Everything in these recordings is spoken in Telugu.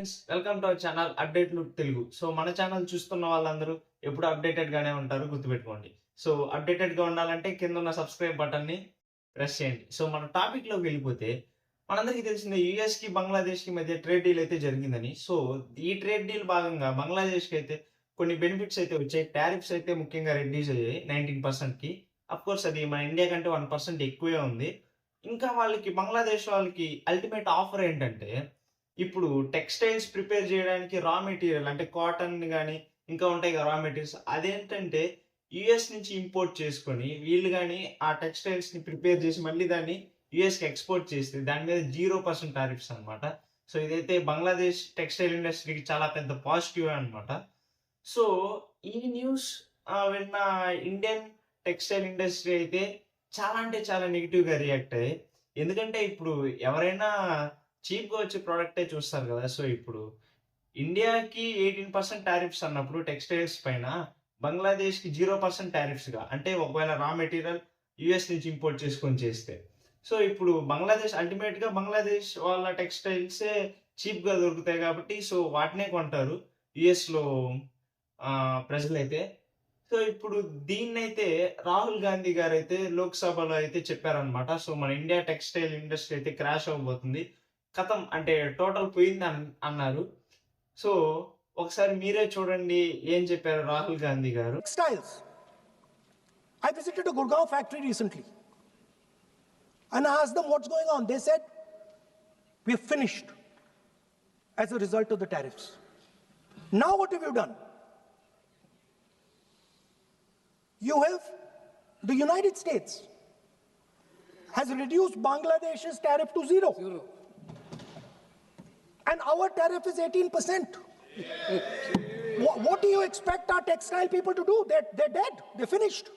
Friends, welcome to our channel update look Telugu. So మన ఛానల్ చూస్తున్న వాళ్ళందరూ ఎప్పుడు అప్డేటెడ్ గానే ఉంటారు, గుర్తుపెట్టుకోండి. సో అప్డేటెడ్ గా ఉండాలంటే కింద ఉన్న సబ్స్క్రైబ్ బటన్ ని ప్రెస్ చేయండి. సో మన టాపిక్ లోకి వెళ్ళిపోతే, మనందరికీ తెలిసిందే యూఎస్ కి బంగ్లాదేశ్ కి మధ్య ట్రేడ్ డీల్ అయితే జరిగిందని. సో ఈ ట్రేడ్ డీల్ భాగంగా బంగ్లాదేశ్ కి అయితే కొన్ని బెనిఫిట్స్ అయితే వచ్చాయి. టారిఫ్స్ అయితే ముఖ్యంగా రెడ్యూస్ అయ్యాయి 19% కి. అఫ్ కోర్స్ అది మన ఇండియా కంటే 1% ఎక్కువే ఉంది. ఇంకా వాళ్ళకి బంగ్లాదేశ్ వాళ్ళకి అల్టిమేట్ ఆఫర్ ఏంటంటే, ఇప్పుడు టెక్స్టైల్స్ ప్రిపేర్ చేయడానికి రా మెటీరియల్ అంటే కాటన్ గాని, ఇంకా ఉంటాయి కదా రా మెటీరియల్స్. అదేంటంటే యూఎస్ నుంచి ఇంపోర్ట్ చేసుకొని వీళ్ళు గాని ఆ టెక్స్టైల్స్ ని ప్రిపేర్ చేసి మళ్ళీ దాన్ని యూఎస్ కి ఎక్స్‌పోర్ట్ చేస్తే దాని మీద 0% టారిఫ్స్ అన్నమాట. సో ఇదైతే బంగ్లాదేశ్ టెక్స్టైల్ ఇండస్ట్రీకి చాలా పెద్ద పాజిటివ్ అన్నమాట. సో ఈ న్యూస్ విన్న ఇండియన్ టెక్స్టైల్ ఇండస్ట్రీ అయితే చాలా అంటే చాలా నెగెటివ్‌గా రియాక్ట్ అయ్యాయి. ఎందుకంటే ఇప్పుడు ఎవరైనా చీప్‌గా వచ్చే ప్రొడక్టే చూస్తారు కదా! సో ఇప్పుడు ఇండియాకి 18% టారిఫ్స్ అన్నప్పుడు టెక్స్‌టైల్స్ పైన, బంగ్లాదేశ్‌కి 0% టారిఫ్స్‌గా, అంటే ఒకవేళ రా మెటీరియల్ యూఎస్ నుంచి ఇంపోర్ట్ చేసుకొని చేస్తే. సో ఇప్పుడు అల్టిమేట్‌గా బంగ్లాదేశ్ వాళ్ళ టెక్స్‌టైల్సే చీప్‌గా దొరుకుతాయి కాబట్టి సో వాటినే కొంటారు యూఎస్‌లో ప్రజలైతే. సో ఇప్పుడు దీన్నైతే రాహుల్ గాంధీ గారైతే లోక్‌సభలో అయితే చెప్పారన్నమాట. సో మన ఇండియా టెక్స్‌టైల్ ఇండస్ట్రీ అయితే క్రాష్ అవ్వబోతుంది. ఖతం అంటే టోటల్ పోయింది అన్నారు. సో ఒకసారి మీరే చూడండి ఏం చెప్పారు రాహుల్ గాంధీ గారు. Textiles. I visited a Gurgaon factory recently and I asked them what's going on. They said, we're finished as a result of the tariffs. Now what have you done? The United States has reduced Bangladesh's tariff to zero. And our tariff is 18%. What do you expect our textile people to do? They're dead. They're finished.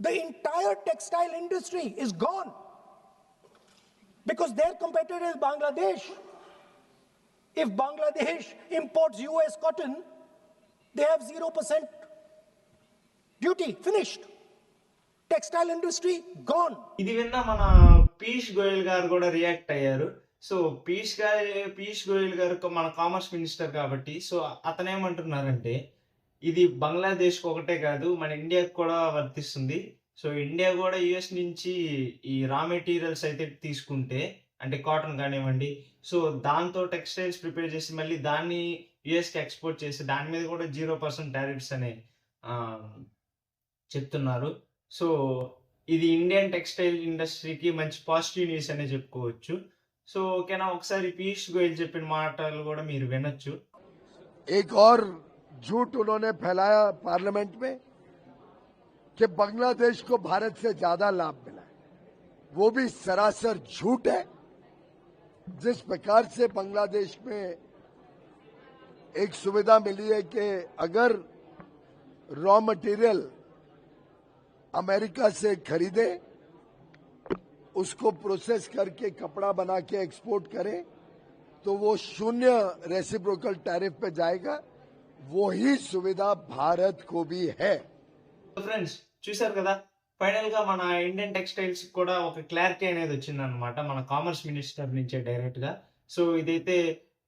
The entire textile industry is gone because their competitor is Bangladesh. If Bangladesh imports US cotton, they have 0% duty. Finished. Textile industry gone. ఇది విన్న మన పీయూష్ గోయల్ గారు కూడా రియాక్ట్ అయ్యారు. సో పీయూష్ గోయల్ గారు మన కామర్స్ మినిస్టర్ కాబట్టి, సో అతనేమంటున్నారంటే, ఇది బంగ్లాదేశ్ ఒకటే కాదు మన ఇండియాకి కూడా వర్తిస్తుంది. సో ఇండియా కూడా యూఎస్ నుంచి ఈ రా మెటీరియల్స్ అయితే తీసుకుంటే, అంటే కాటన్ కానివ్వండి, సో దాంతో టెక్స్టైల్స్ ప్రిపేర్ చేసి మళ్ళీ దాన్ని యూఎస్కి ఎక్స్పోర్ట్ చేసి దాని మీద కూడా 0% టారిఫ్స్ అనే చెప్తున్నారు. సో ఇది ఇండియన్ టెక్స్టైల్ ఇండస్ట్రీకి మంచి పాజిటివ్ న్యూస్ అనే చెప్పుకోవచ్చు. సో ఓకేనా, ఒకసారి పీయూష్ గోయల్ చెప్పిన మాటలు కూడా మీరు వినొచ్చు. एक और झूठ उन्होंने फैलाया पार्लियामेंट में कि बांग्लादेश को भारत से ज्यादा लाभ मिला है, वो भी सरासर झूठ है. जिस प्रकार से बांग्लादेश में एक सुविधा मिली है कि अगर रॉ मटेरियल अमेरिका से खरीदे, उसको प्रोसेस करके कपड़ा बना के एक्सपोर्ट करें, तो वो 0 रेसिप्रोकल टैरिफ पे जाएगा. वही सुविधा भारत को भी है. ఫ్రెండ్స్ చూశారు కదా, ఫైనల్ గా మన ఇండియన్ టెక్స్టైల్స్ కూడా ఒక క్లారిటీ అనేది వచ్చిందనమాట మన కామర్స్ మినిస్టర్ నుంచే డైరెక్ట్ గా. సో ఇదైతే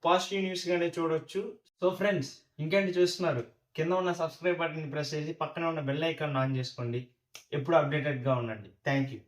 పాజిటివ్ న్యూస్ గానే చూడొచ్చు. సో ఫ్రెండ్స్, ఇంకేంటి చూస్తున్నారు, కింద ఉన్న సబ్స్క్రైబ్ బటన్ ప్రెస్ చేసి పక్కన ఉన్న బెల్ ఐకాన్ ఆన్ చేసుకోండి. ఎప్పుడు అప్డేటెడ్ గా ఉండండి. Thank you.